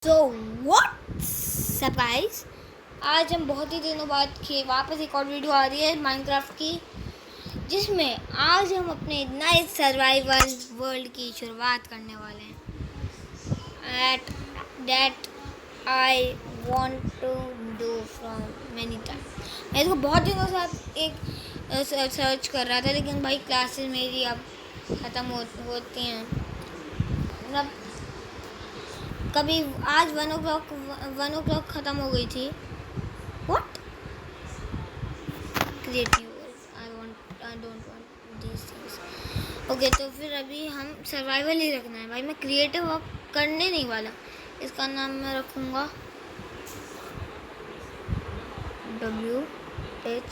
So what's up guys, आज हम बहुत ही दिनों बाद वापस एक और वीडियो आ रही है माइनक्राफ्ट की, जिसमें आज हम अपने नए सर्वाइवल वर्ल्ड की शुरुआत करने वाले हैं। At that I want to do from many time. मैं इसको बहुत दिनों से एक सर्च कर रहा था, लेकिन भाई क्लासेस मेरी अब ख़त्म होती हैं। मतलब कभी आज 1 o'clock ख़त्म हो गई थी। What creative, I don't want these things. Okay, तो फिर अभी हम सर्वाइवल ही रखना है भाई। मैं क्रिएटिव वर्क करने नहीं वाला। इसका नाम मैं रखूँगा WHAT,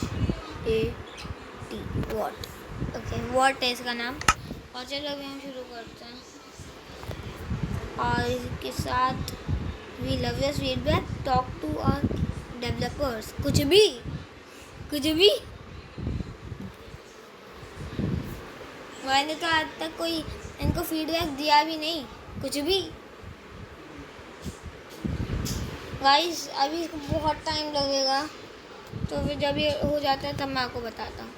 वॉट। ओके, वॉट है इसका नाम। और चलो अभी हम शुरू करते हैं। और इसके साथ we love your feedback, talk to our developers. कुछ भी मैंने तो आज तक कोई इनको फीडबैक दिया भी नहीं, कुछ भी। गाइस अभी इसको बहुत टाइम लगेगा, तो फिर जब ये हो जाता है तब मैं आपको बताता हूँ।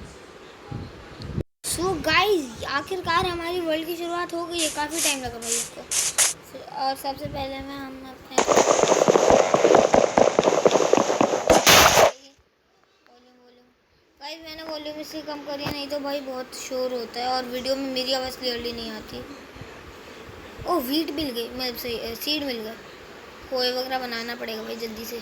सो गाइस, आखिरकार हमारी वर्ल्ड की शुरुआत हो गई है। काफ़ी टाइम लगा भाई इसको। और सबसे पहले मैं हम अपने गाइस, मैंने वॉल्यूम इसलिए कम करी है, नहीं तो भाई बहुत शोर होता है और वीडियो में मेरी आवाज़ क्लियरली नहीं आती। ओह, वीट मिल गई, मतलब सही सीड मिल गए। खोए वगैरह बनाना पड़ेगा भाई जल्दी से।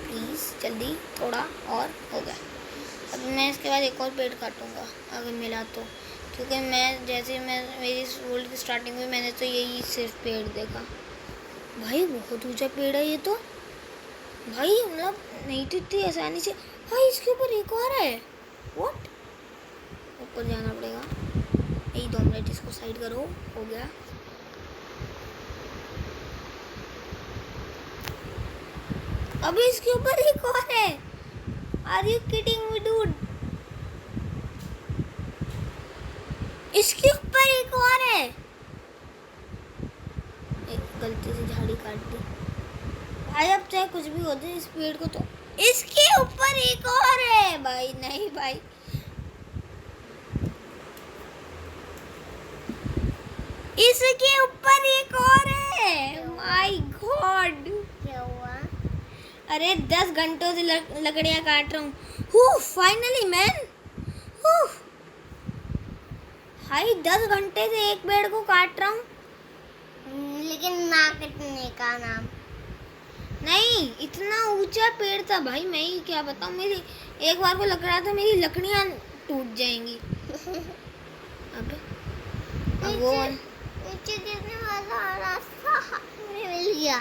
प्लीज़ जल्दी, थोड़ा और हो गया। अब मैं इसके बाद एक और पेड़ काटूँगा अगर मिला तो, क्योंकि मेरी वर्ल्ड की स्टार्टिंग में मैंने तो यही सिर्फ पेड़ देखा। भाई बहुत ऊंचा पेड़ है ये तो भाई, मतलब नहीं तो इतनी आसानी से। भाई इसके ऊपर एक और है। व्हाट, ऊपर जाना पड़ेगा। यही 2 मिनट, इसको साइड करो, हो गया। अभी इसके ऊपर एक और है। Are you kidding me dude? इसके ऊपर एक और है। एक गलती से झाड़ी काट दी भाई। अब चाहे कुछ भी हो जाए, इस पेड़ को तो इसके ऊपर एक और है भाई। नहीं भाई, इसके ऊपर एक और है। माय गॉड, क्या हुआ? अरे 10 घंटों से लकड़ियां काट रहा हूँ। Finally man. भाई 10 घंटे से एक पेड़ को काट रहा हूँ, लेकिन ना कटने का नाम नहीं। इतना ऊंचा पेड़ था भाई, मैं ही क्या बताऊँ। मेरी एक बार को लग रहा था मेरी लकड़ियाँ टूट जाएंगी। अबे अब वो नीचे गिरने वाला रास्ता मिल गया।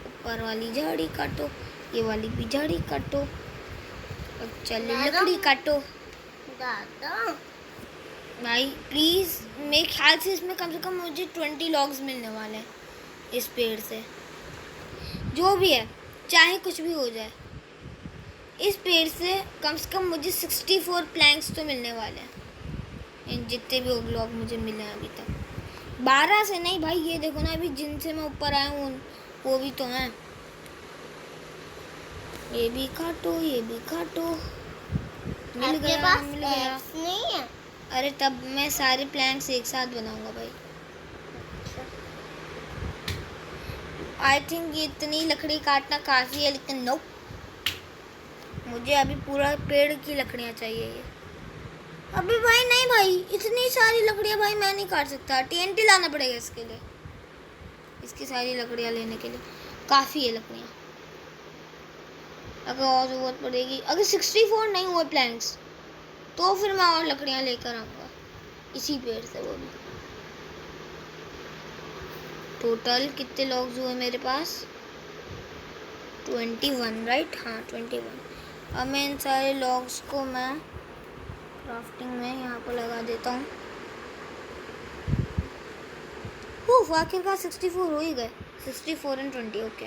ऊपर वाली झाड़ी काटो, ये वाली भी झाड़ी काटो। अब चलो लकड़ी काटो। दादा भाई प्लीज़, मेरे ख्याल से इसमें कम से कम मुझे 20 लॉग्स मिलने वाले हैं इस पेड़ से। जो भी है, चाहे कुछ भी हो जाए, इस पेड़ से कम मुझे 64 प्लैंक्स तो मिलने वाले हैं। इन जितने भी ब्लॉक मुझे मिले हैं अभी तक, 12 से नहीं भाई। ये देखो ना, अभी जिनसे मैं ऊपर आया हूँ वो भी तो हैं। ये भी काटो, ये भी काटो। मिल गया। नहीं है। अरे तब मैं सारे प्लैंक्स एक साथ बनाऊंगा भाई। आई थिंक इतनी लकड़ी काटना काफ़ी है, लेकिन नो, मुझे अभी पूरा पेड़ की लकड़ियाँ चाहिए ये। अभी भाई नहीं भाई, इतनी सारी लकड़ियाँ भाई मैं नहीं काट सकता। TNT लाना पड़ेगा इसके लिए। इसकी सारी लकड़ियाँ लेने के लिए काफ़ी है लकड़ियाँ। अगर और ज़रूरत पड़ेगी, अगर 64 नहीं हुए प्लैंक्स, तो फिर मैं और लकड़ियाँ लेकर आऊँगा इसी पेड़ से। वो भी टोटल कितने लॉग्स हुए मेरे पास? 21, राइट? हाँ 21। अब मैं इन सारे लॉग्स को मैं क्राफ्टिंग में यहाँ पर लगा देता हूँ। आखिरकार 64 हो ही गए। 64 और 20, ओके।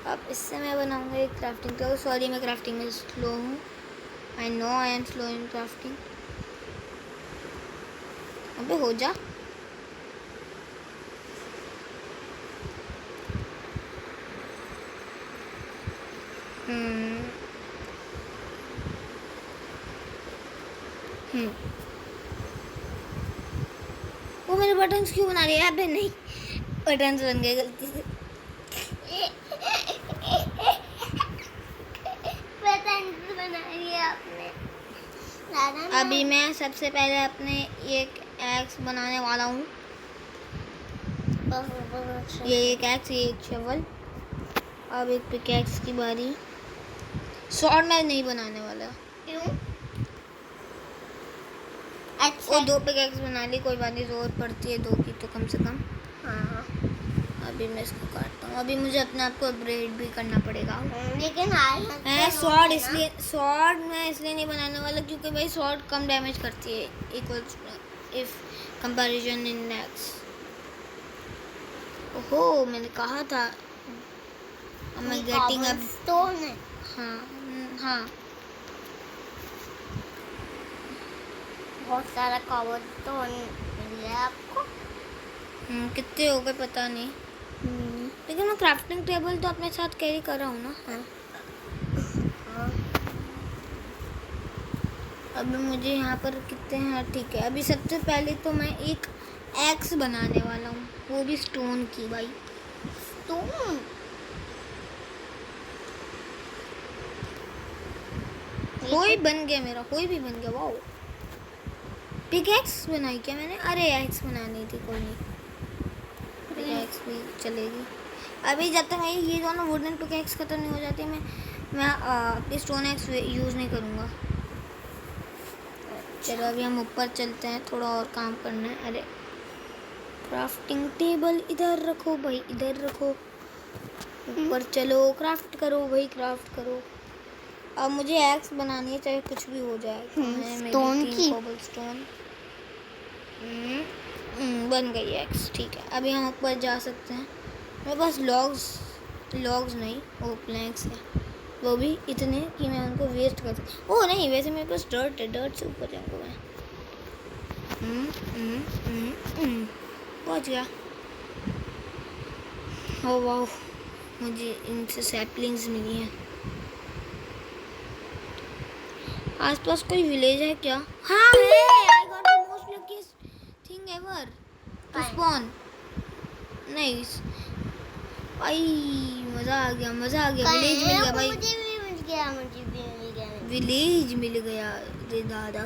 अब इससे मैं बनाऊँगा एक क्राफ्टिंग टेबल। सॉरी, मैं क्राफ्टिंग में स्लो हूँ। I know I am slow in crafting. अबे हो जा। वो मेरे बटन्स क्यों बना रही है? अबे नहीं, बटन्स बन गए गलती से। बटन्स बना दिए आपने। अभी मैं सबसे पहले अपने एक एक्स बनाने वाला हूँ। ये एक एक्स, ये एक शवल। अब एक पिकैक्स की बारी। स्वॉर्ड मैं नहीं बनाने वाला। क्यों? वो 2 पिकैक्स बना ली, कोई बात नहीं, जरूरत पड़ती है 2 की तो कम से कम। हाँ। अभी मैं इसको काटता हूँ। अभी मुझे अपने आप को अपग्रेड भी करना पड़ेगा। लेकिन स्वॉर्ड मैं इसलिए नहीं बनाने वाला क्योंकि भाई स्वॉर्ड कम डैमेज करती है equals if comparison in x. ओहो, मैंने कहा था मैं गेटिंग अप स्टोन है। हाँ बहुत सारा कॉबल स्टोन मिल गया आपको। कितने हो गए पता नहीं, लेकिन मैं क्राफ्टिंग टेबल तो अपने साथ कैरी कर रहा हूँ ना। हाँ। अभी मुझे यहाँ पर कितने हैं? ठीक है, अभी सबसे पहले तो मैं एक एक्स बनाने वाला हूँ, वो भी स्टोन की। भाई स्टोन कोई बन गया मेरा, कोई भी बन गया। वाओ, पिकैक्स बनाई क्या मैंने? अरे एक्स बनानी थी, कोई नहीं, पिकैक्स भी चलेगी। अभी जब तक मेरी ये दोनों वुडन पिकैक्स खत्म नहीं हो जाती मैं अपनी स्टोन एक्स यूज़ नहीं करूँगा। चलो अभी हम ऊपर चलते हैं, थोड़ा और काम करना है। अरे क्राफ्टिंग टेबल इधर रखो भाई, इधर रखो। ऊपर चलो, क्राफ्ट करो भाई, क्राफ्ट करो। अब मुझे एक्स बनानी है, चाहे कुछ भी हो जाए। स्टोन की कोबलस्टोन बन गई एक्स। ठीक है, अभी हम ऊपर जा सकते हैं। मेरे पास लॉग्स नहीं, वो प्लैंक्स है, वो भी इतने कि मैं उनको वेस्ट कर सकता। ओह नहीं, वैसे मेरे पास डर्ट है, डर्ट से ऊपर जाऊँगा मैं। पहुँच गया। ओह वाह, मुझे इनसे सैपलिंग्स मिली हैं। आसपास कोई विलेज है क्या? हाँ है। I got the most luckiest thing ever to spawn. Nice भाई, मज़ा आ गया, मज़ा आ गया। विलेज मिल गया भाई, मुझे भी मिल गया। विलेज मिल गया रे दादा।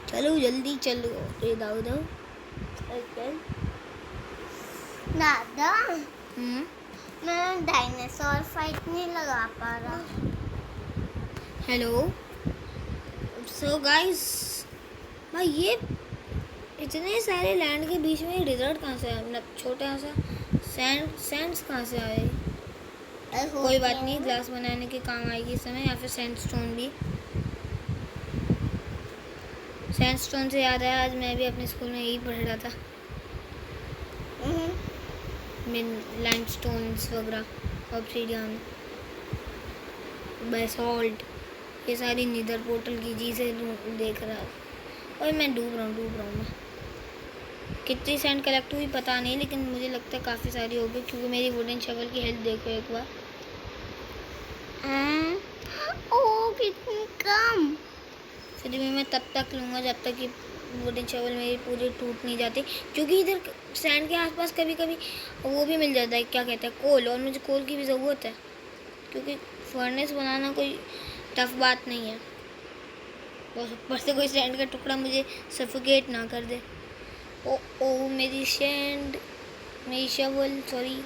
चलो जल्दी चलो रे दादा। दादा मैं डायनासोर फाइट नहीं लगा पा रहा। हेलो, सो गाइस, भाई ये इतने सारे लैंड के बीच में डिजर्ट कहाँ से आया? मतलब छोटा सा सैंड्स कहाँ से आए? कोई बात नहीं, ग्लास बनाने के काम आएगी इस समय, या फिर सैंडस्टोन भी। सैंडस्टोन से याद आया, आज मैं भी अपने स्कूल में यही पढ़ रहा था, लाइमस्टोन्स वगैरह, ऑब्सीडियन, बेसॉल्ट, ये सारी नीदर पोर्टल की चीज़ें देख रहा। और मैं डूब रहा हूँ मैं। कितनी सैंड कलेक्ट हुई पता नहीं, लेकिन मुझे लगता है काफ़ी सारी हो गई, क्योंकि मेरी वुडन शवल की हेल्थ देखो एक बार। ओह कितनी कम। फिर भी मैं तब तक लूँगा जब तक कि वुडन शवल मेरी पूरी टूट नहीं जाती, क्योंकि इधर सैंड के आसपास कभी कभी वो भी मिल जाता है, क्या कहते हैं, कोल। और मुझे कोल की भी ज़रूरत है, क्योंकि फर्नेस बनाना कोई टफ बात नहीं है। बस ऊपर से कोई सैंड का टुकड़ा मुझे सफोकेट ना कर दे। ओ मेरी शवल, सॉरी।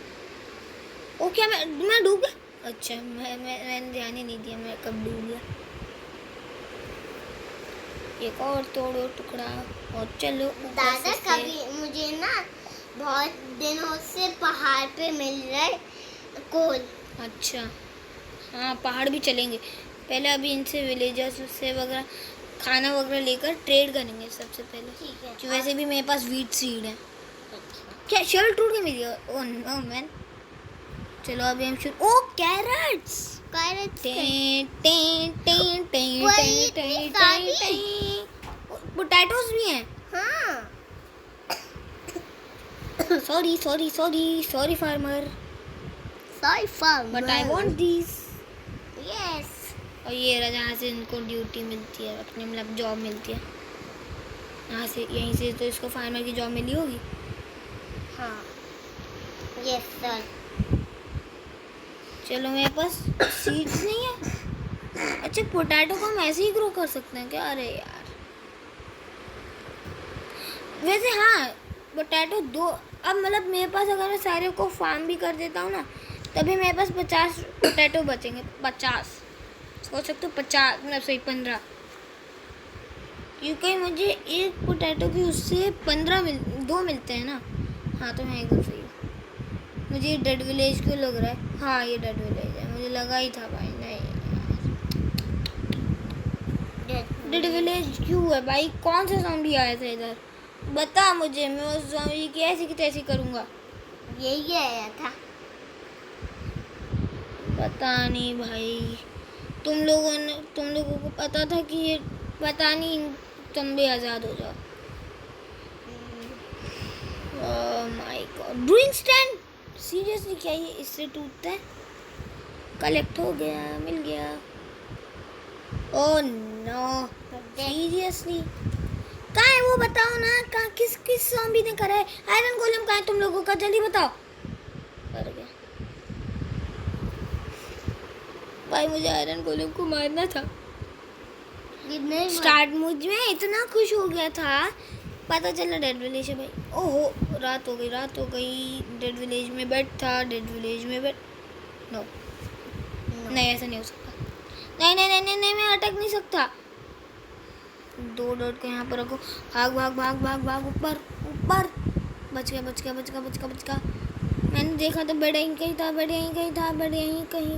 ओ क्या मैं डूब गया? अच्छा, मैंने ध्यान ही नहीं दिया मैं कब डूब गया। एक और तोड़ो टुकड़ा और चलो। दादा कभी मुझे ना बहुत दिनों से पहाड़ पे मिल रहा है कोल। अच्छा हाँ, पहाड़ भी चलेंगे। पहले अभी इनसे विलेजर्स से वगैरह खाना वगैरह लेकर ट्रेड करेंगे सबसे पहले। ठीक है। कि वैसे भी मेरे पास वीट सीड है। क्या शर्ट टूट गई मेरी? Oh no man. चलो अभी हम शुरू। ओह कैरेट्स, पोटैटोज भी हैं। हाँ। Sorry farmer, but I want these. Yes. और ये रहा जहाँ से इनको ड्यूटी मिलती है, अपनी मतलब जॉब मिलती है। यहाँ से, यहीं से तो इसको फार्मर की जॉब मिली होगी। हाँ यस सर। चलो मेरे पास सीड्स नहीं है। अच्छा, पोटैटो को हम ऐसे ही ग्रो कर सकते हैं क्या? अरे यार, वैसे हाँ, पोटैटो दो, अब मतलब मेरे पास अगर मैं सारे को फार्म भी कर देता हूँ ना, तभी मेरे पास 50 पोटैटो बचेंगे। 50 सोच सकते हो, 50 मतलब सही 15, क्योंकि मुझे एक पोटैटो की उससे 15 दो मिलते हैं ना। हाँ तो मैं एकदम सही हूँ। मुझे ये डेड विलेज क्यों लग रहा है? हाँ ये डेड विलेज है, मुझे लगा ही था भाई। नहीं, डेड विलेज क्यों है भाई? कौन सा ज़ॉम्बी आया था इधर? बता मुझे, मैं उस ज़ॉम्बी की ऐसी की तैसी करूँगा। यही आया था। पता नहीं भाई, तुम लोगों को पता था कि ये, पता नहीं, तुम भी आज़ाद हो जाओ। Oh my God, brewing stand, seriously क्या ये इससे टूटता है? कलेक्ट हो गया, मिल गया। ओह नो, सीरियसली कहाँ है वो? बताओ ना, कहाँ, किस ज़ॉम्बी ने करा है? आयरन गोलेम कहाँ है तुम लोगों का? जल्दी बताओ। कर गया भाई, मुझे आयरन गोलेम को मारना था। स्टार्ट मुझ में इतना खुश हो गया था, पता चला डेड विलेज है भाई। ओहो, रात हो गई। डेड विलेज में बेड था, डेड विलेज में बेड। नो, नहीं ऐसा नहीं हो सकता। नहीं, मैं अटक नहीं सकता। 2 डॉट को यहाँ पर रखो। भाग ऊपर। बच गया। मैंने देखा तो बेड यहीं कहीं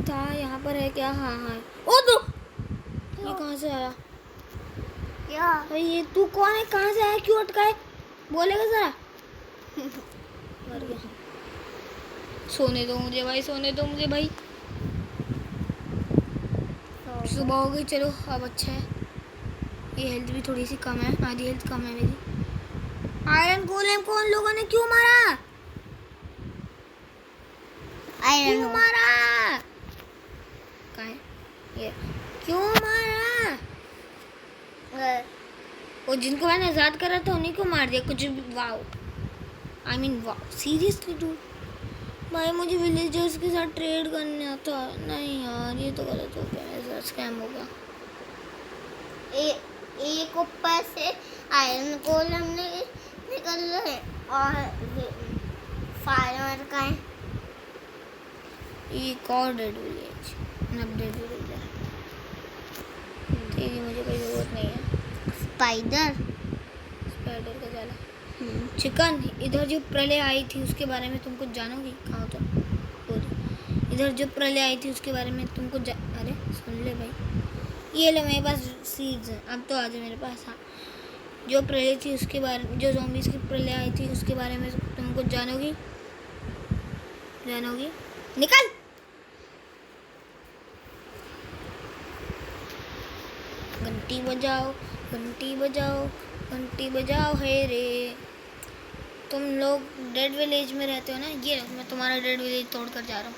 था। यहाँ पर है क्या? हाँ। ओ दो, ये कहाँ से आया? क्या? अरे ये तू कौन है? कहाँ से आया? क्यों अटका है? बोलेगा जरा। मर गया। सोने दो मुझे भाई। सुबह हो गई, चलो अब अच्छा है। ये हेल्थ भी थोड़ी सी कम है, आधी हेल्थ कम है मेरी। आयरन गोलेम को उन लोगों ने क्यों मारा? क्यों मारा? कहाँ है ये? क्यों मारा? वो जिनको मैंने आजाद करा था उन्हीं को मार दिया कुछ भी। Wow, I mean wow, seriously dude. भाई मुझे विलेजर्स के साथ ट्रेड करना था। नहीं यार, ये तो गलत हो गया, मेरे साथ स्कैम होगा। एक ऊपर से आयरन गोलेम निकल रहे और फायर का है। एक और डेड विलेज, डेड विलेज है। तेरी मुझे कोई जरूरत नहीं है। स्पाइडर का जाला। चिकन, इधर जो प्रलय आई थी उसके बारे में तुम कुछ जानोगी? कहाँ हो तुम? इधर जो प्रलय आई थी उसके बारे में तुमको अरे सुन ले भाई, ये ले मेरे पास सीड्स हैं। अब तो आ जाओ मेरे पास। हाँ, जो प्रलय थी उसके बारे में, जो ज़ॉम्बीज़ की प्रलय आई थी उसके बारे में तुम कुछ जानोगी? निकल। घंटी बजाओ है रे। तुम लोग डेड विलेज में रहते हो ना? ये मैं तुम्हारा डेड विलेज तोड़ कर जा रहा हूँ।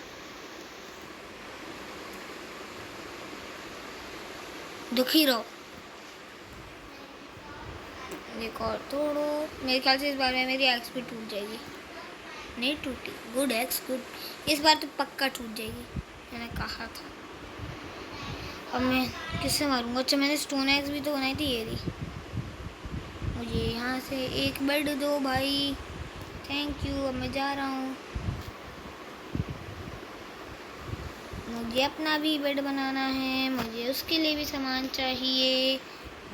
दुखी रहो। एक और तोड़ो। मेरे ख्याल से इस बार में मेरी एक्स भी टूट जाएगी। नहीं टूटी, गुड एक्स गुड। इस बार तो पक्का टूट जाएगी, मैंने कहा था। अब मैं किससे मारूंगा? अच्छा, मैंने स्टोन एक्स भी तो बनाई थी। ये रही। मुझे यहाँ से एक बेड दो भाई, थैंक यू। अब मैं जा रहा हूँ, मुझे अपना भी बेड बनाना है, मुझे उसके लिए भी सामान चाहिए।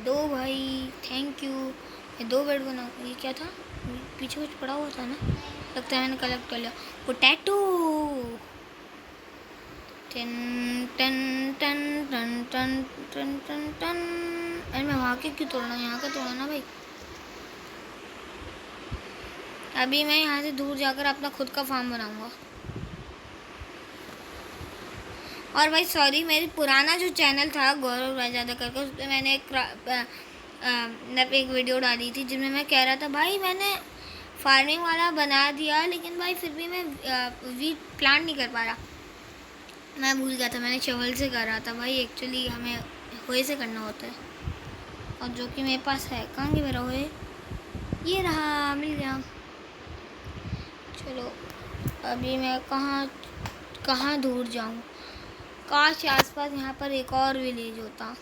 दो भाई, थैंक यू। मैं 2 बेड बनाऊँ। ये क्या था? पीछे कुछ पड़ा हुआ था ना, लगता है मैंने कलेक्ट कर लिया। पोटैटो। टन टन टन टन टन टन टन टन। अरे मैं वहाँ के क्यों तोड़ना, यहाँ का तोड़ना ना भाई। अभी मैं यहाँ से दूर जाकर अपना खुद का फार्म बनाऊंगा। और भाई सॉरी, मेरी पुराना जो चैनल था गौरव राजादा करके, उस पर मैंने एक वीडियो डाली थी जिसमें मैं कह रहा था भाई मैंने फार्मिंग वाला बना दिया, लेकिन भाई फिर भी मैं वीट प्लांट नहीं कर पा रहा। मैं भूल गया था, मैंने शवल से करा था भाई। एक्चुअली हमें होए से करना होता है, और जो कि मेरे पास है। कहाँ गया मेरा होए? ये रहा, मिल गया। चलो अभी मैं कहाँ कहाँ दूर जाऊँ? काश आसपास यहाँ पर एक और विलेज होता।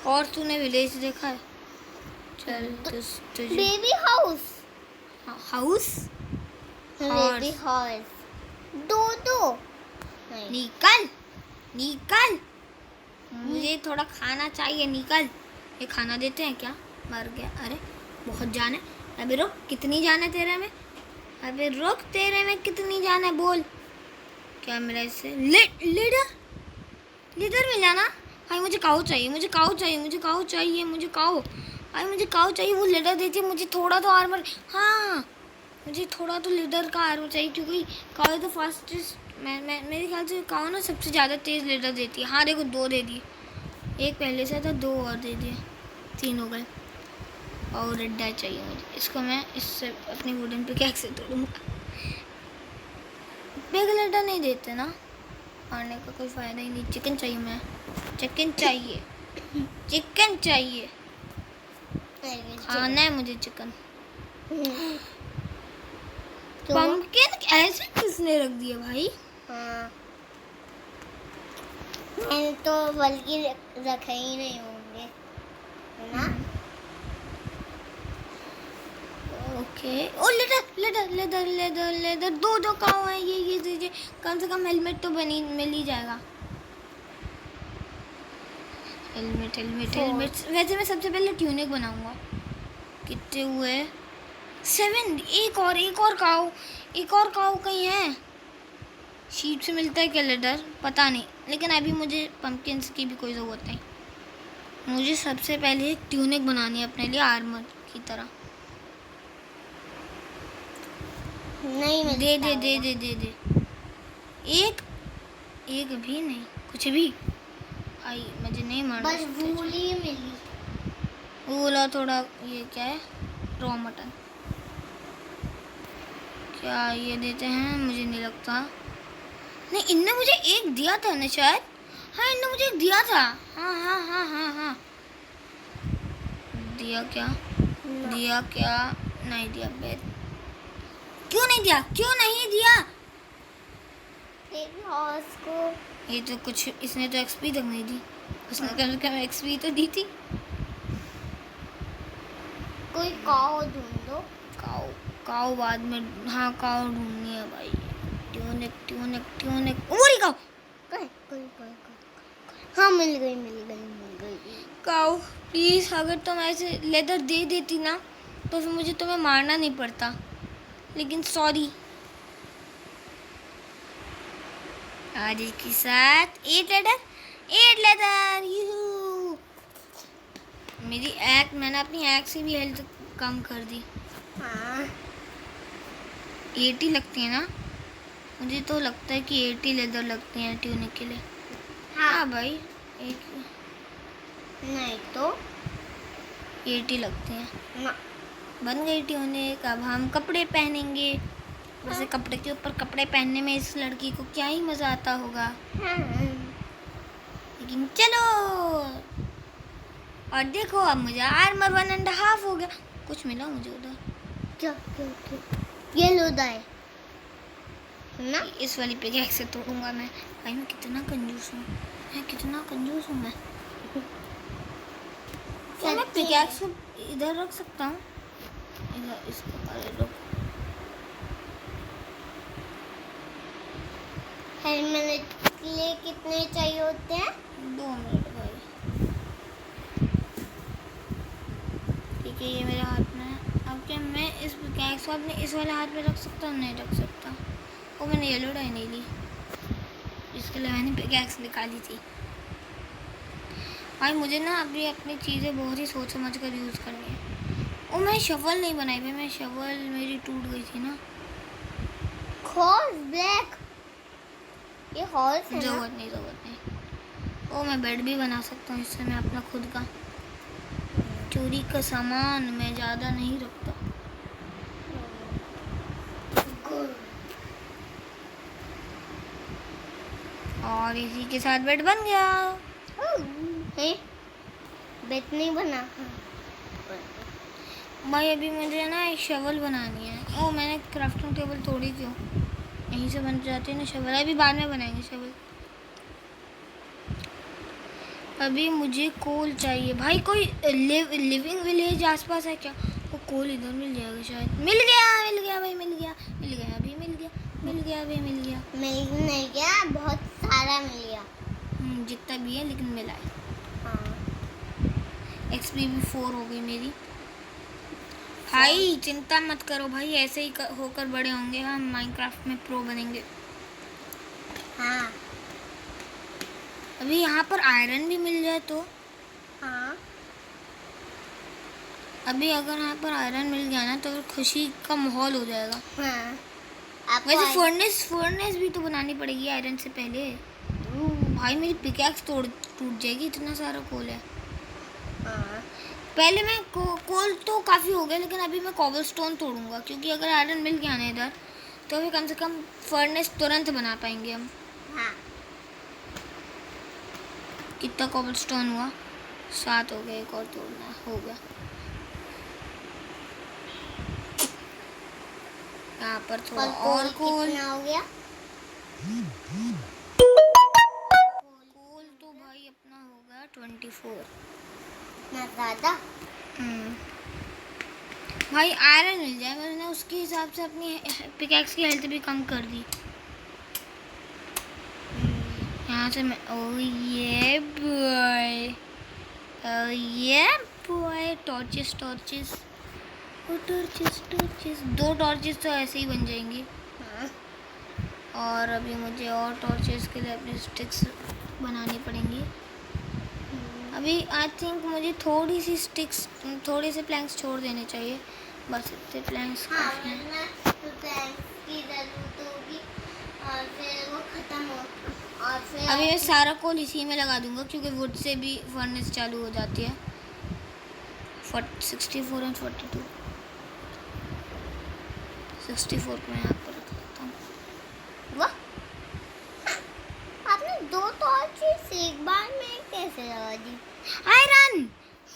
और तूने विलेज देखा है? चल तुझे baby house, house baby house, दो नहीं। निकल निकल, मुझे थोड़ा खाना चाहिए, निकल। ये खाना देते हैं क्या? मर गया। अरे बहुत जान है। अबे रुक, कितनी जान है तेरे में? अबे रुक, तेरे में कितनी जान है बोल। क्या मेरा इससे लीडर मिल जाना भाई। मुझे काऊ चाहिए, मुझे काऊ चाहिए, मुझे काऊ चाहिए, मुझे काऊ भाई, मुझे काऊ चाहिए। वो लीडर देती है मुझे थोड़ा तो आर्मर। हाँ मुझे थोड़ा तो लीडर का आर्मर चाहिए, क्योंकि काऊ तो फास्टेस्ट। मैं मेरे ख्याल से काऊ ना सबसे ज़्यादा तेज़ लीडर देती है। हाँ देखो, 2 दे दिए, एक पहले से था, 2 और दे दिए, 3 हो गए। और रेड चाहिए मुझे। इसको मैं इससे अपनी वुडन पिकैक्स से तोड़ूंगा। बिग लीडर नहीं देते ना, आने का कोई फ़ायदा ही नहीं। चिकन चाहिए, मैं चिकन चाहिए, चिकन चाहिए, खाना है मुझे चिकन। पंपकिन ऐसे किसने रख दिया भाई? हाँ, मैंने तो बल्कि रखे ही नहीं होंगे, है ना? ओके। ओ लेदर 2 काऊ है। ये दीजिए, कम से कम हेलमेट तो बनी मिल ही जाएगा। हेलमेट। वैसे मैं सबसे पहले ट्यूनिक बनाऊंगा। कितने हुए? 7। एक और काऊ कहीं है। शीप से मिलता है क्या लेदर? पता नहीं, लेकिन अभी मुझे पंपकिन्स की भी कोई ज़रूरत नहीं। मुझे सबसे पहले एक ट्यूनिक बनानी है अपने लिए, आर्मर की तरह। नहीं मिलता दे। एक भी नहीं, कुछ भी। आई मुझे नहीं मारना। बस भूल ही मिली। बोला थोड़ा। ये क्या है? Raw mutton. क्या ये देते हैं? मुझे नहीं लगता। नहीं, इनने मुझे एक दिया था ना शायद। हाँ इनने मुझे एक दिया था। हाँ। दिया क्या? नहीं दिया बे। क्यों नहीं दिया? बेबी हाउस को ये तो कुछ, इसने तो एक्सपी तक नहीं दी। उसने कम से कम एक्सपी तो दी थी। कोई काऊ ढूंढो। काऊ बाद में। हाँ काऊ ढूंढनी है भाई। ट्यूनिक ओरी काऊ। कोई हाँ, मिल गई। काऊ प्लीज, अगर तुम ऐसे लेदर दे देती ना तो फिर मुझे तुम्हें मारना नहीं पड़ता, लेकिन सॉरी। आज के साथ 8 लेदर। यूहू। मैंने अपनी एक्स से भी हेल्थ कम कर दी। हाँ 80 लगती है ना? मुझे तो लगता है कि 80 लेदर लगती हैं ट्यूनिक के लिए। हाँ भाई, एक नहीं तो 80 लगती हैं। ना। बन गई ट्यूनिक। अब हम कपड़े पहनेंगे। वैसे कपड़े के ऊपर कपड़े पहनने में इस लड़की को क्या ही मज़ा आता होगा। हाँ। लेकिन चलो, और देखो अब मुझे आर्मर 1.5 हो गया। कुछ मिला मुझे उधर। क्या ये लो दाए ना। इस वाली पिकैक्स से तोड़ूंगा मैं। भाई मैं कितना कंजूस हूँ, मैं। क्या मैं पिकैक्स को इधर रख सकता हूँ? इधर इसको अरे रुक। हेलमेट के लिए कितने चाहिए होते हैं? 2 मिनट भाई। ठीक है, ये मेरे हाथ में है। अब क्या मैं इस पिकैक्स को अपने इस वाले हाथ में रख सकता हूँ? नहीं रख सकता। वो मैंने येलो डाई नहीं ली, इसके लिए मैंने पिकैक्स निकाली थी। भाई मुझे ना अभी अपनी चीज़ें बहुत ही सोच समझ कर यूज़ करनी है। और मैं शवल नहीं बनाई भाई, मैं शवल मेरी टूट गई थी ना। हॉर्स ब्लैक, ये हॉर्स है ना? ज़रूरत नहीं। ओ मैं बेड भी बना सकता हूँ इससे। मैं अपना खुद का चोरी का सामान मैं ज़्यादा नहीं रखता। और इसी के साथ बेड बन गया। है बेड नहीं बना। भाई अभी मुझे ना एक शवल बनानी है। ओ मैंने क्राफ्टिंग टेबल तोड़ी क्यों, यहीं से बन जाती है ना शवल। अभी बाद में बनाएंगे शवल। अभी मुझे कोल चाहिए भाई। कोई लिविंग विलेज आसपास है क्या? वो कोल इधर मिल जाएगा शायद। मिल गया भाई, मिल गया अभी, मिल गया अभी, मिल गया। मिल नहीं गया, बहुत सारा मिल गया। जितना भी है लेकिन मिला है। हाँ एक्सपी भी 4 हो गई मेरी। भाई चिंता मत करो भाई, ऐसे ही होकर बड़े होंगे हम, माइनक्राफ्ट में प्रो बनेंगे। हाँ अभी यहाँ पर आयरन भी मिल जाए तो। हाँ अभी अगर यहाँ पर आयरन मिल गया ना तो खुशी का माहौल हो जाएगा। हाँ। आपको वैसे फर्नेस भी तो बनानी पड़ेगी आयरन से पहले। भाई मेरी पिकैक्स टूट जाएगी, इतना सारा कोल है। हाँ पहले मैं कोल तो काफ़ी हो गया, लेकिन अभी मैं कॉबलस्टोन तोड़ूंगा, क्योंकि अगर आयरन मिल गया ना इधर तो फिर कम से कम फर्नेस तुरंत बना पाएंगे हम। हाँ। कितना कॉबलस्टोन हुआ? 7 हो गया, एक और तोड़ना हो गया। यहाँ पर थोड़ा और कोल। कितना हो गया? कोल तो भाई अपना हो गया 24। ना ज़्यादा। भाई आयरन मिल जाए, मैंने उसके हिसाब से अपनी पिकैक्स की हेल्थ भी कम कर दी। यहाँ से मैं ये बॉय टॉर्चेस 2 टॉर्चेस तो ऐसे ही बन जाएंगी। हाँ। और अभी मुझे और टॉर्चेस के लिए अपनी स्टिक्स बनानी पड़ेंगी। अभी आई थिंक मुझे थोड़ी से प्लैंक्स छोड़ देने चाहिए, बस इतने प्लैंक्स हाँ, काफ़ी हैं। वरना तो टैंक्स की ज़रूरत होगी और फिर वो ख़त्म हो, और फिर अभी मैं सारा कोल इसी में लगा दूंगा, क्योंकि वुड से भी फर्नेस चालू हो जाती है। 64 एंड 42 64 को मैं यहाँ पर रख देता हूँ। वाह, आपने 2 टॉर्चेस एक बार में कैसे लगा दी? आयरन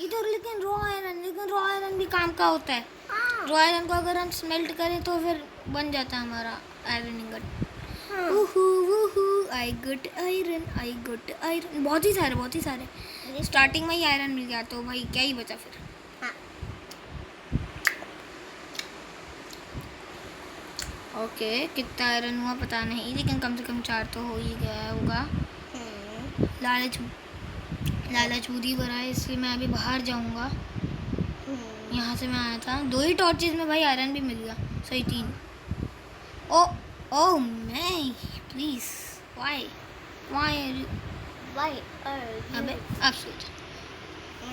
इधर, लेकिन रॉ आयरन भी काम का होता है। हाँ। रॉ आयरन को अगर हम स्मेल्ट करें तो फिर बन जाता है हमारा आयरन इंगट। हाँ। आई गॉट आयरन, बहुत ही सारे। स्टार्टिंग में ही आयरन मिल गया तो भाई क्या ही बचा फिर। हाँ। ओके कितना आयरन हुआ पता नहीं, लेकिन कम से कम 4 तो हो ही गया होगा। लालच बुद्धि भरा है, इसलिए मैं अभी बाहर जाऊंगा। यहाँ से मैं आया था। 2 ही टॉर्चेस में भाई आयरन भी मिल गया, सही 3। ओ मैं प्लीज व्हाई अबे अब सो जा।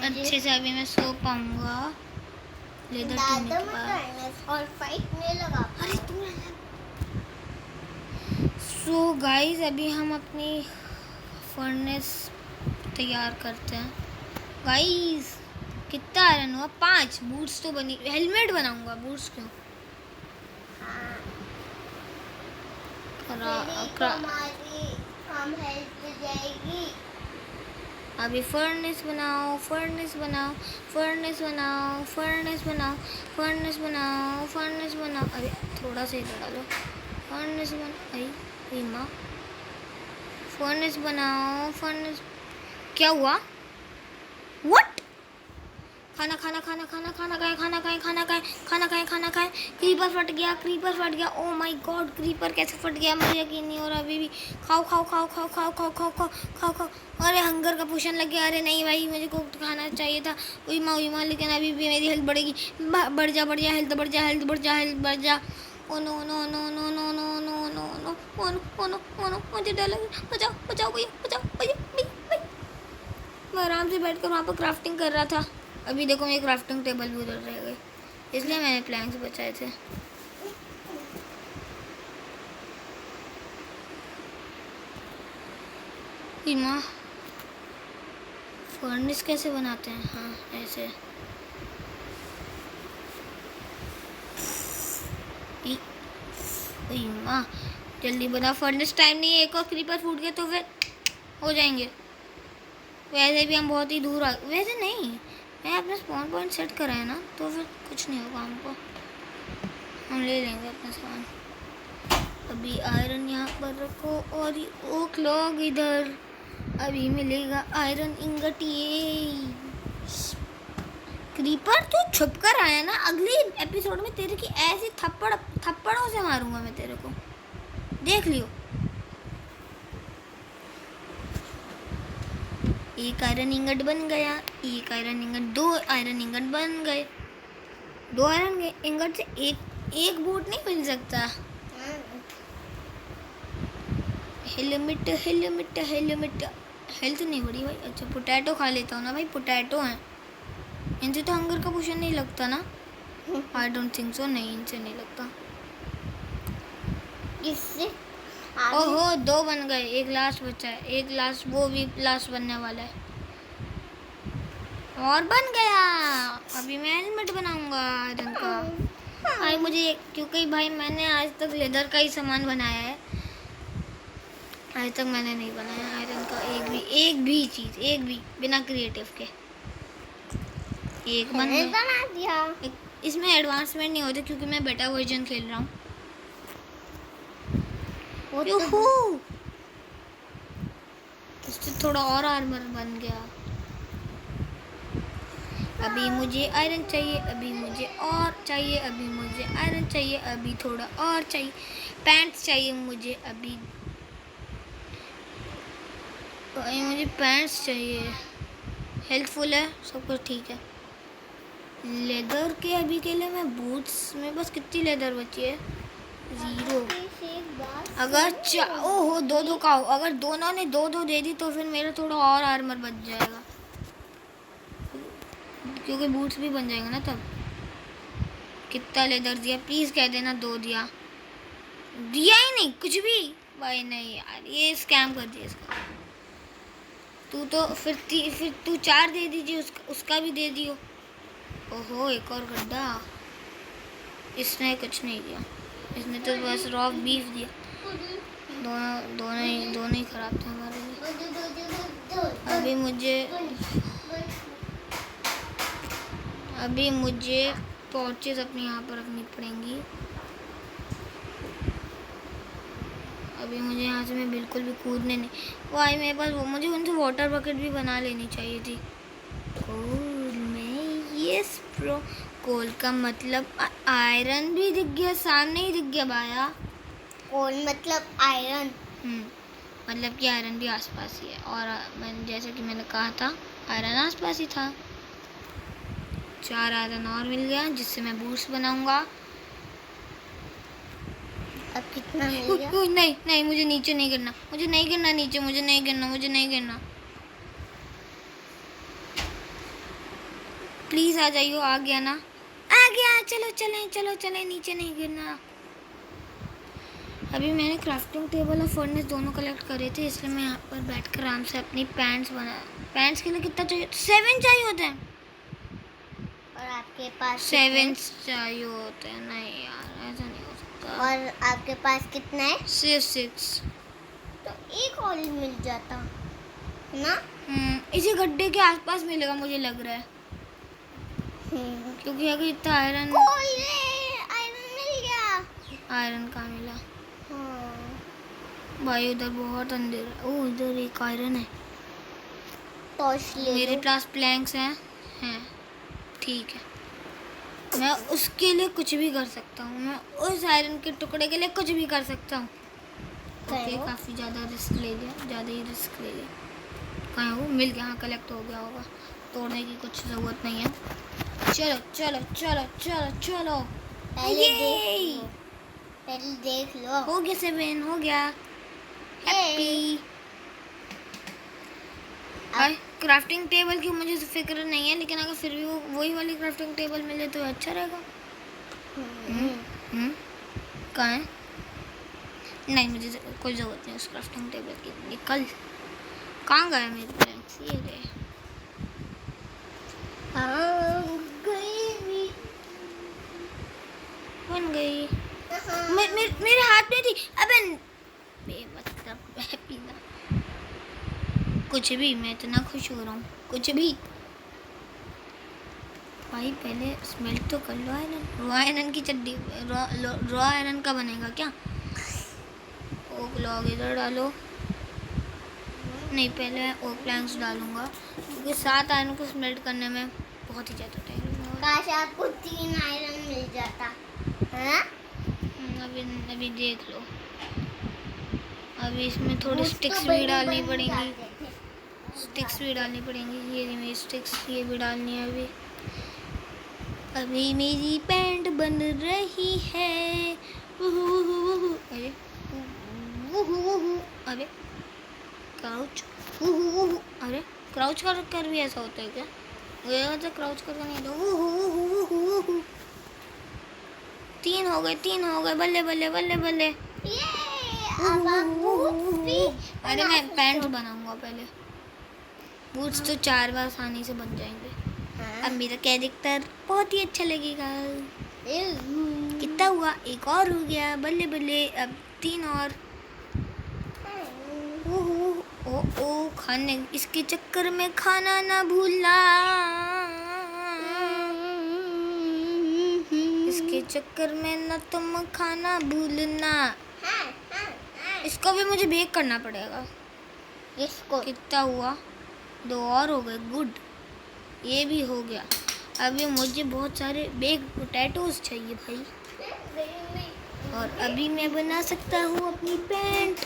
अच्छे से अभी मैं सो पाऊंगा। लेदर टूने के बाद और फाइट में लगा। अरे तू सो गाइस अभी हम अपनी फर्नेस तैयार करते हैं। गाइस कितना आयरन हुआ? 5 बूट्स तो बनी। हेलमेट बनाऊंगा, बूट्स क्यों? हमारी हम हेल्प जाएगी। अभी फर्नेस बनाओ। अरे थोड़ा सा इधर डालो। फर्नेस बनाओ। क्या हुआ? व्हाट? खाना खाए। क्रीपर फट गया। ओ माय गॉड, क्रीपर कैसे फट गया? मुझे यकीन नहीं हो रहा। अभी भी खाओ। अरे हंगर का पोषण लग गया। अरे नहीं भाई, मुझे कुक खाना चाहिए था। उई माँ, लेकिन अभी भी मेरी हेल्थ बढ़ेगी। बढ़ जा हेल्थ बढ़ जा। ओ नो, मुझे डर लग रहा। बचाओ भैया। मैं आराम से बैठकर वहाँ पर क्राफ्टिंग कर रहा था। अभी देखो मेरी क्राफ्टिंग टेबल भी उधर रह गई, इसलिए मैंने प्लैंक्स बचाए थे। माँ फर्नेस कैसे बनाते हैं? हाँ ऐसे। माँ जल्दी बना, फर्नेस टाइम नहीं है। एक और क्रीपर फूट गया तो फिर हो जाएंगे। वैसे भी हम बहुत ही दूर आ, वैसे नहीं, मैं अपना स्पॉन पॉइंट सेट करा है ना, तो फिर कुछ नहीं होगा हमको, हम ले लेंगे अपना सामान। अभी आयरन यहाँ पर रखो और ये ओक लॉग इधर। अभी मिलेगा आयरन इंगट। ये क्रीपर तू छुप कर आया ना, अगले एपिसोड में तेरे की ऐसी थप्पड़ों से मारूंगा मैं तेरे को, देख लियो। एक आयरन इंगट बन गया, एक आयरन इंगट, 2 आयरन इंगट बन गए। 2 आयरन इंगट से एक बूट नहीं मिल सकता। हेलमेट हेलमेट हेलमेट, हेल्थ नहीं बढ़ी भाई। अच्छा पोटैटो खा लेता हूँ ना भाई, पोटैटो हैं, इनसे तो हंगर का पोषण नहीं लगता ना। आई डोंट थिंक सो, नहीं इनसे नहीं लगता। किससे? ओहो 2 बन गए, एक लास्ट बचा है, एक लास्ट, वो भी लास्ट बनने वाला है। और बन गया। अभी मैं हेलमेट बनाऊंगा आयरन का। भाई मुझे, क्योंकि भाई मैंने आज तक लेदर का ही सामान बनाया है, आज तक मैंने नहीं बनाया आयरन का एक भी चीज, एक भी बिना क्रिएटिव के। एक मैंने बना दिया। इसमें एडवांसमेंट नहीं होते क्योंकि मैं बेटा वर्जन खेल रहा हूँ। यूहू, इससे थोड़ा और आर्मर बन गया। अभी मुझे आयरन चाहिए, अभी मुझे और चाहिए, अभी मुझे आयरन चाहिए, अभी थोड़ा और चाहिए, पैंट्स चाहिए मुझे, अभी मुझे पैंट्स चाहिए। हेल्पफुल है, सब कुछ ठीक है। लेदर के अभी के लिए मैं बूट्स में बस कितनी लेदर बची है? 0। अगर ओहो 2 का हो, अगर दोनों ने 2 दे दी तो फिर मेरा थोड़ा और आर्मर बच जाएगा, क्योंकि बूट्स भी बन जाएंगे ना तब। कितना लेदर दिया प्लीज कह देना, 2 दिया ही नहीं कुछ भी भाई। नहीं यार ये स्कैम कर दिया इसका। तू तो फिर तू 4 दे दीजिए, उसका भी दे दियो। ओहो एक और गड्ढा। इसने कुछ नहीं दिया, इसने तो बस रॉ बीफ दिया। दोनों ही खराब थे हमारे लिए। अभी मुझे टॉर्चेस अपने यहाँ पर रखनी पड़ेंगी। अभी मुझे यहाँ से मैं बिल्कुल भी कूदने नहीं, भाई मेरे पास वो, मुझे उनसे वाटर बकेट भी बना लेनी चाहिए थी। कोल में यस प्रो, कोल का मतलब आयरन भी दिख गया, सामने ही दिख गया भाया। कोल मतलब आयरन। मतलब कि आयरन भी आसपास ही है, और मैंने जैसा कि मैंने कहा था आयरन आसपास ही था। 4 आयरन और मिल गया जिससे मैं बूट्स बनाऊंगा। अब कितना मिल गया? नहीं मुझे नीचे नहीं गिरना, मुझे नहीं गिरना नीचे, मुझे नहीं गिरना। प्लीज आ जाइयो, आ गया ना, आ गया। चलो चलें, नीचे नहीं गिरना। अभी मैंने क्राफ्टिंग टेबल और फर्नेस दोनों कलेक्ट करे थे, इसलिए मैं यहाँ पर बैठकर आराम से अपनी पैंट्स बना। पैंट्स के लिए कितना चाहिए? 7 चाहिए होते हैं। और आपके पास 7 चाहिए होते हैं? नहीं यार ऐसा नहीं हो सकता। और आपके पास कितना है? सिर्फ 6। तो एक और मिल जाता ना। इसी गड्ढे के आसपास मिलेगा मुझे लग रहा है, क्योंकि अगर इतना आयरन मिल गया। आयरन कहाँ मिला? भाई उधर बहुत अंधेरा। ओह इधर एक आयरन है। टॉर्च ले मेरे लो। पास प्लैंक्स हैं ठीक है। मैं उसके लिए कुछ भी कर सकता हूँ, मैं उस आयरन के टुकड़े के लिए कुछ भी कर सकता हूँ। ओके काफ़ी ज़्यादा रिस्क ले लिया, ज़्यादा ही रिस्क ले लिया। कहाँ वो मिल गया? हाँ कलेक्ट हो गया होगा, तोड़ने की कुछ ज़रूरत नहीं है। चलो पहले देख लो। हो गया 7, हो गया। हैप्पी। क्राफ्टिंग टेबल की मुझे फिक्र नहीं है, लेकिन अगर फिर भी वही वाली क्राफ्टिंग टेबल मिले तो अच्छा रहेगा। कहाँ है? नहीं मुझे कोई ज़रूरत नहीं उस क्राफ्टिंग टेबल की। निकल, कहाँ गए मेरे प्लैंक्स? ये गए। बन गई। मेरे हाथ में थी। अबे बेमतलब हैप्पी ना। कुछ भी, मैं इतना खुश हो रहा हूँ, कुछ भी। भाई पहले स्मेल्ट तो कर लो आयरन। रॉ आयरन की चड्डी, रॉ आयरन का बनेगा क्या? ओक लॉग इधर डालो। नहीं, पहले ओक प्लैंक्स डालूंगा क्योंकि 7 आयरन को स्मेल्ट करने में बहुत ही ज़्यादा टाइम लगेगा। काश आपको 3 आयरन मिल जाता है। अभी देख लो। अभी इसमें थोड़ी मुझ तो स्टिक्स भी बड़ी डालनी बन पड़ेंगी। जाते थे। स्टिक्स भी डालनी पड़ेंगी। ये मेरी स्टिक्स, ये भी डालनी है अभी। अभी मेरी पैंट बन रही है। अरे अरे क्राउच। अरे क्राउच कर भी ऐसा होता है क्या? मुझे मतलब क्राउच करके नहीं दो। 3 हो गए, बल्ले बल्ले बल्ले बल्ले। ये अब आप बूट्स भी अरे बना मैं सकते पैंट हो। बनाऊंगा पहले। बूट्स तो 4 बार आसानी से बन जाएंगे। हाँ। अब मेरा कैरेक्टर बहुत ही अच्छा लगेगा। एहू। कितना हुआ? एक और हो गया, बल्ले बल्ले। अब 3 और। ओ ओ खाने, इसके चक्कर में खाना ना भूलना। इसके चक्कर में न तुम खाना भूलना। इसको भी मुझे बेक करना पड़ेगा। इसको कितना हुआ? 2 और हो गए। गुड, ये भी हो गया। अभी मुझे बहुत सारे बेक पोटैटोज चाहिए भाई। और अभी मैं बना सकता हूँ अपनी पैंट।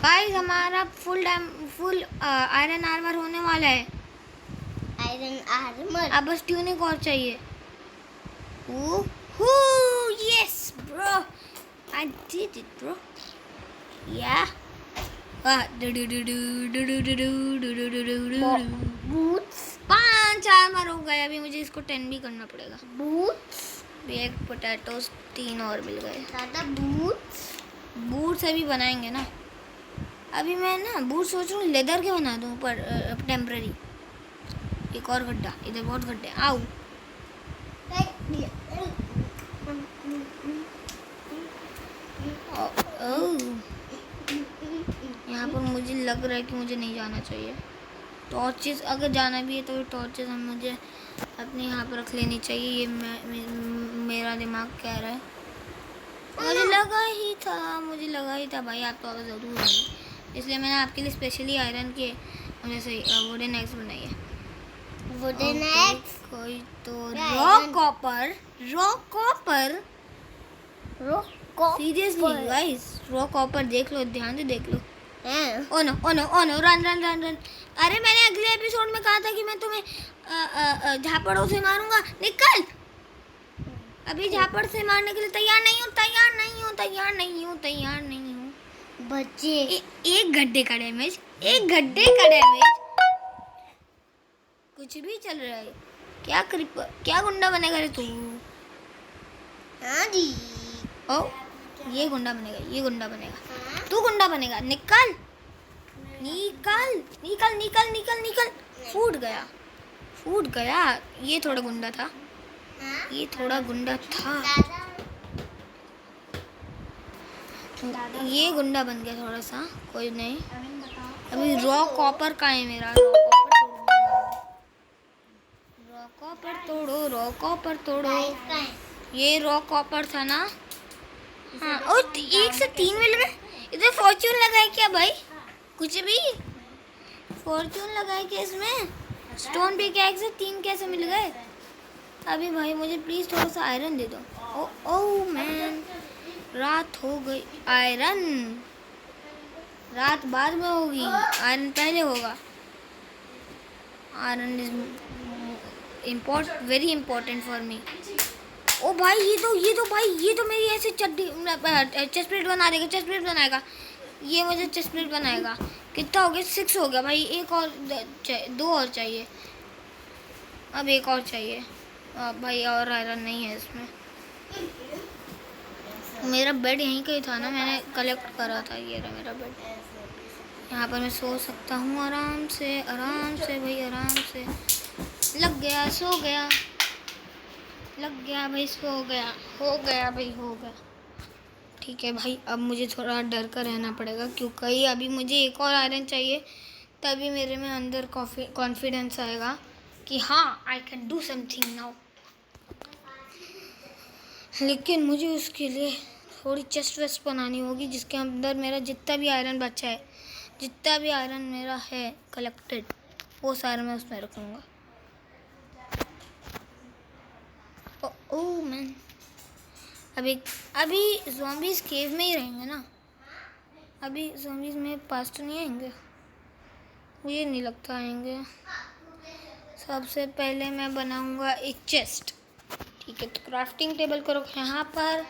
गाइस हमारा फुल आयरन आर्मर होने वाला है। Iron armour. अब बस ट्यूनिक और चाहिए। Yes bro, I did it bro. या बूट्स 5 आर्मर हो गए। अभी मुझे इसको 10 भी करना पड़ेगा। बूट्स बेक पोटैटोज 3 और मिल गए। दादा बूट्स। बूट्स अभी बनाएंगे ना। अभी मैं ना बूट सोच रहा हूँ लेदर के बना दूँ पर टेम्पररी। एक और गड्ढा, इधर बहुत गड्ढे। आओ यहाँ पर मुझे लग रहा है कि मुझे नहीं जाना चाहिए। टॉर्चेस, अगर जाना भी है तो टॉर्चेस हम मुझे अपने यहाँ पर रख लेनी चाहिए। ये मेरा दिमाग कह रहा है। मुझे लगा ही था भाई आप तो ज़रूर होंगे, इसलिए मैंने आपके लिए स्पेशली आयरन के वजह से वुडन एक्स बनाई है। Wooden x. कोई तो क्या raw iron? Copper seriously guys, raw copper देख लो, ध्यान से देख लो। Oh no run. अरे मैंने अगले एपिसोड में कहा था कि मैं तुम्हें झापड़ों से मारूंगा। निकल। अभी झापड़ से मारने के लिए तैयार नहीं हूँ। बच्चे एक गड्ढे का डैमेज, कुछ भी चल रहा है। क्या गुंडा बनेगा रे तू? हाँ जी। ओ ये गुंडा बनेगा, तू गुंडा बनेगा। निकल। फूट गया। ये थोड़ा गुंडा था। ये गुंडा बन गया थोड़ा सा, कोई नहीं। अभी रॉ कॉपर का है मेरा। रॉ कॉपर तोड़ो। ये रॉ कॉपर था ना। हाँ, और 1 से 3 मिल गए। इधर फॉर्च्यून लगाए क्या भाई? कुछ भी फॉर्च्यून लगाए क्या इसमें? स्टोन पिकैक्स से 3 कैसे मिल गए? अभी भाई मुझे प्लीज थोड़ा सा आयरन दे दो। ओ मैन, रात हो गई। आयरन रात बाद में होगी, आयरन पहले होगा। Iron is very important for me. ओ भाई ये तो मेरी ऐसे चेस्ट प्लेट बनाएगा। ये मुझे चेस्ट प्लेट बनाएगा। कितना हो गया? 6 हो गया भाई। एक और 2 और चाहिए। अब एक और चाहिए। भाई और आयरन नहीं है इसमें। मेरा बेड यहीं कहीं था ना, मैंने कलेक्ट करा था। ये रहा मेरा बेड। यहाँ पर मैं सो सकता हूँ आराम से भाई, आराम से। लग गया, सो गया। लग गया भाई, सो गया। हो गया भाई, हो गया। ठीक है भाई, अब मुझे थोड़ा डर कर रहना पड़ेगा क्योंकि अभी मुझे एक और आयरन चाहिए, तभी मेरे में अंदर कॉन्फिडेंस आएगा कि हाँ I can do something now. लेकिन मुझे उसके लिए थोड़ी चेस्ट वेस्ट बनानी होगी जिसके अंदर मेरा जितना भी आयरन बचा है, जितना भी आयरन मेरा है कलेक्टेड, वो सारा मैं उसमें रखूँगा। ओह मैन, अभी ज़ॉम्बीज़ केव में ही रहेंगे ना? अभी ज़ॉम्बीज़ मेरे पास तो नहीं आएंगे, मुझे नहीं लगता आएंगे। सबसे पहले मैं बनाऊंगा एक चेस्ट। ठीक है, तो क्राफ्टिंग टेबल को रखें यहाँ पर,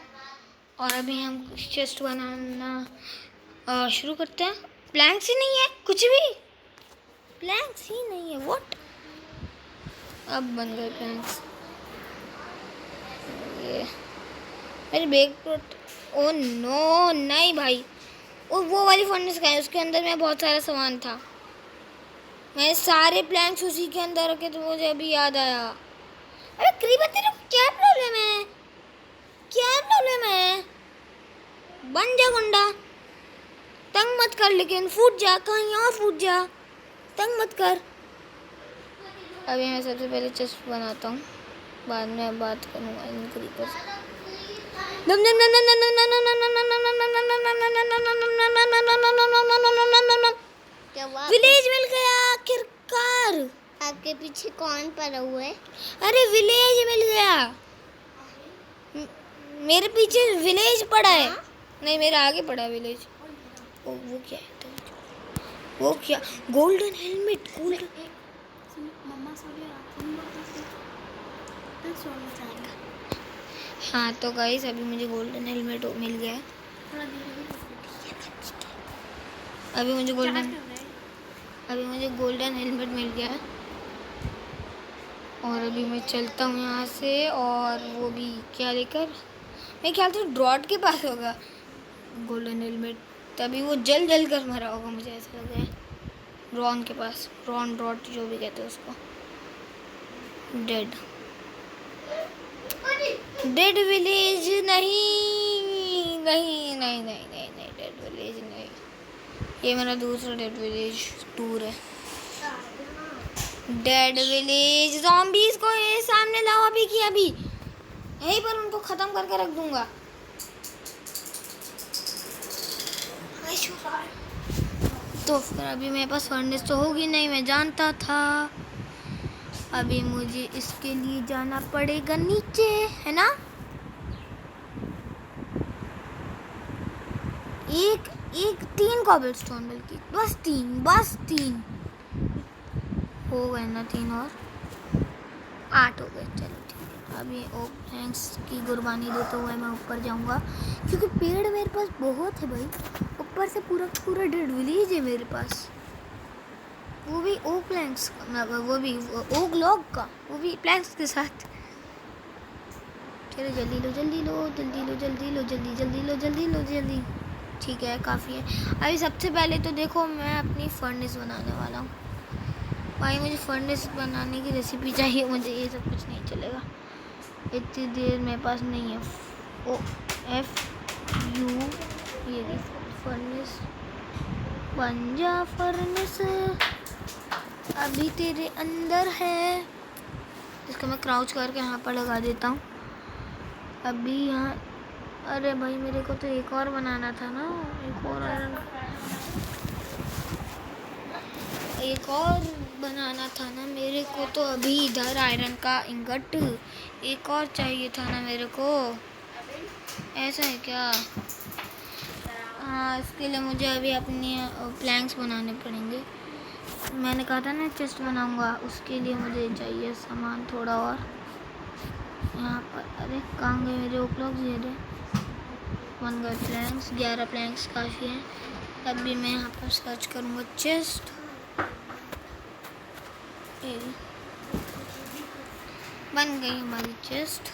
और अभी हम चेस्ट बनाना शुरू करते हैं। प्लैंक्स ही नहीं है, कुछ भी प्लैंक्स ही नहीं है। व्हाट? अब बन गए प्लैंक्स। ये मेरी बैग प्रोट, ओ नो, नहीं भाई, वो वाली फर्नेस का है, उसके अंदर में बहुत सारा सामान था। मैं सारे प्लैंक्स उसी के अंदर रखे तो मुझे अभी याद आया। अरे क्रीपर तेरा क्या प्रॉब्लम है? क्या प्रॉब्लम है? बन जा गुंडा, तंग मत कर, लेकिन फूट जा, कहीं और फूट जा, तंग मत कर। अभी मैं सबसे पहले चेस्ट बनाता हूँ, बाद में बात करूँगा इन क्रीपर से। क्या हुआ? विलेज मिल गया आखिरकार। आपके पीछे कौन पड़ा हुआ है? अरे विलेज मिल गया, मेरे पीछे विलेज पड़ा है। नहीं, मेरे आगे पड़ा है विलेज। वो क्या है? वो क्या? Golden helmet, golden. हाँ तो गाइस, अभी मुझे गोल्डन हेलमेट मिल गया है। अभी मुझे गोल्डन हेलमेट मिल गया है, और अभी मैं चलता हूँ यहाँ से। और वो भी क्या लेकर, मैं ख्याल से ड्रॉट के पास होगा गोल्डन हेलमेट, तभी वो जल कर मरा होगा, मुझे ऐसा लग रहा है। रॉन के पास, रॉन ड्रॉट जो भी कहते हैं उसको। डेड विलेज नहीं, डेड विलेज नहीं, ये मेरा दूसरा डेड विलेज टूर है। डेड विलेज ज़ॉम्बीज़ को ये सामने लाओ अभी की अभी, यहीं पर उनको ख़त्म करके रख दूंगा। तो फिर अभी मेरे पास फर्नेस तो होगी नहीं, मैं जानता था। अभी मुझे इसके लिए जाना पड़ेगा नीचे, है ना? एक 3 कॉबलस्टोन, बल्कि बस 3 हो गए ना, 3 और 8 हो गए। चलो ठीक है, अभी ओक थैंक्स की कुर्बानी देते हुए मैं ऊपर जाऊंगा, क्योंकि पेड़ मेरे पास बहुत है भाई। ऊपर से पूरा डेड विलेज है मेरे पास, वो भी ओक प्लैंक्स का, वो भी ओक लॉग का, वो भी प्लैंक्स के साथ। चलो जल्दी। ठीक है, काफ़ी है। अभी सबसे पहले तो देखो, मैं अपनी फर्नेस बनाने वाला हूँ भाई। मुझे फर्नेस बनाने की रेसिपी चाहिए, मुझे ये सब कुछ नहीं चलेगा, इतनी देर मेरे पास नहीं है। FU, ये फर्नेस बन जा, फर्नेस अभी तेरे अंदर है। इसको मैं क्राउच करके यहाँ पर लगा देता हूँ अभी यहाँ। अरे भाई, मेरे को तो एक और बनाना था ना, एक और बनाना था ना मेरे को, तो अभी इधर आयरन का इंगट एक और चाहिए था ना मेरे को। ऐसा है क्या? हाँ, इसके लिए मुझे अभी अपनी प्लैंक्स बनाने पड़ेंगे। मैंने कहा था ना चेस्ट बनाऊंगा, उसके लिए मुझे चाहिए सामान थोड़ा और। यहाँ पर अरे कहाँ गए मेरे ओक्लॉक्स? ये बन गए प्लैंक्स, 11 प्लैंक्स काफ़ी हैं। अभी मैं यहाँ पर सर्च करूँगा चेस्ट। बन गई हमारी चेस्ट।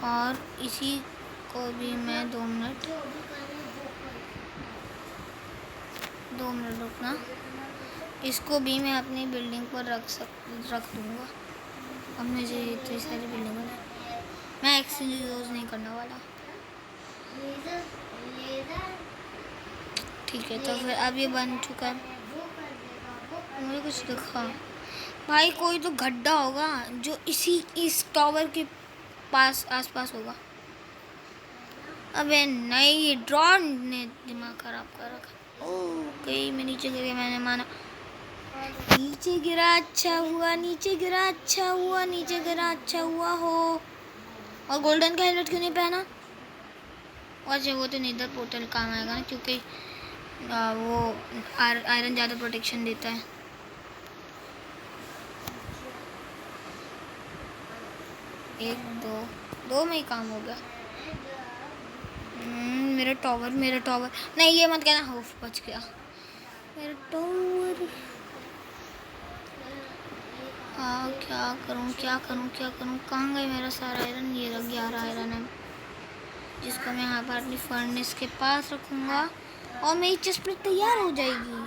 और इसी को भी मैं 2 मिनट रुकना, इसको भी मैं अपनी बिल्डिंग पर रख दूँगा। अब मुझे इतनी सारी बिल्डिंग बना, मैं एक्सचेंज यूज नहीं करने वाला। ठीक है, तो फिर अब ये बन चुका है। मुझे कुछ दिखा भाई, कोई तो गड्ढा होगा जो इस टावर के पास आसपास होगा। अबे नहीं, ये ड्रोन ने दिमाग खराब कर रखा। ओह कहीं मैं नीचे गिर गया, मैंने माना नीचे गिरा अच्छा हुआ, नीचे गिरा अच्छा हुआ, नीचे गिरा अच्छा हुआ हो। और गोल्डन का हेलमेट क्यों नहीं पहना? अच्छा वो तो नेदर पोर्टल काम आएगा ना, क्योंकि वो आयरन ज़्यादा प्रोटेक्शन देता है। एक दो में ही काम हो गया। मेरा टावर नहीं, ये मत कहना। हो बच गया मेरा टावर। हाँ क्या करूँ कहाँ गए मेरा सारा आयरन? ये रख 11 आयरन है, जिसको मैं यहाँ पर अपनी फर्नेस के पास रखूँगा और मेरी चेस्ट प्लेट तैयार हो जाएगी।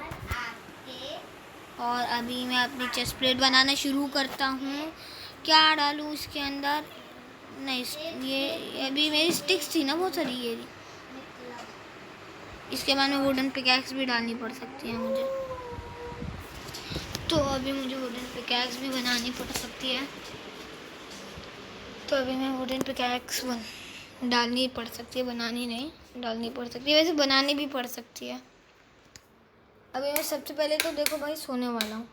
और अभी मैं अपनी चेस्ट प्लेट बनाना शुरू करता हूँ। क्या डालूँ इसके अंदर? नहीं, ये अभी मेरी स्टिक्स थी ना बहुत सारी, ये इसके बाद में वुडन पिकैक्स भी डालनी पड़ सकती है मुझे। तो अभी मुझे वुडन पिकैक्स भी बनानी पड़ सकती है। तो अभी मैं वुडन पिकैक्स डालनी पड़ सकती है, बनानी नहीं, डालनी पड़ सकती है। वैसे बनानी भी पड़ सकती है। अभी मैं सबसे पहले तो देखो भाई सोने वाला हूँ।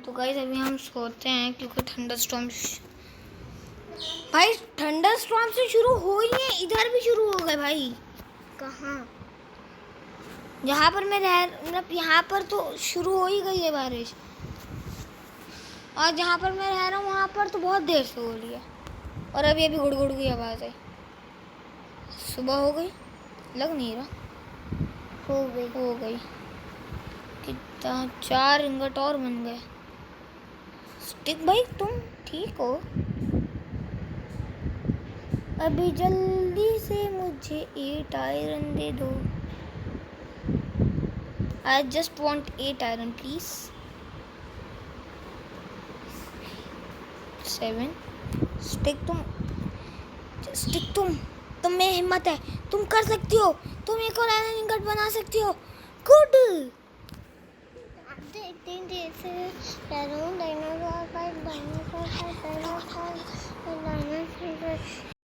तो गाइस अभी हम सोते हैं, क्योंकि थंडरस्टॉर्म से शुरू हो ही है, इधर भी शुरू हो गए भाई। कहाँ? जहाँ पर मैं मतलब यहाँ पर तो शुरू हो ही गई है बारिश, और जहाँ पर मैं रह रहा हूँ वहाँ पर तो बहुत देर से हो रही है। और अभी गुड़ की आवाज़ आई। सुबह हो गई? लग नहीं रहा। हो गई। कितना 4 इंगट और बन गए। स्टिक भाई तुम ठीक हो? अभी जल्दी से मुझे 8 आयरन दे दो। I just want 8 iron please. 7 stick तुम में हिम्मत है, तुम कर सकती हो, तुम एक और आयरन इंगट बना सकती हो। गुड।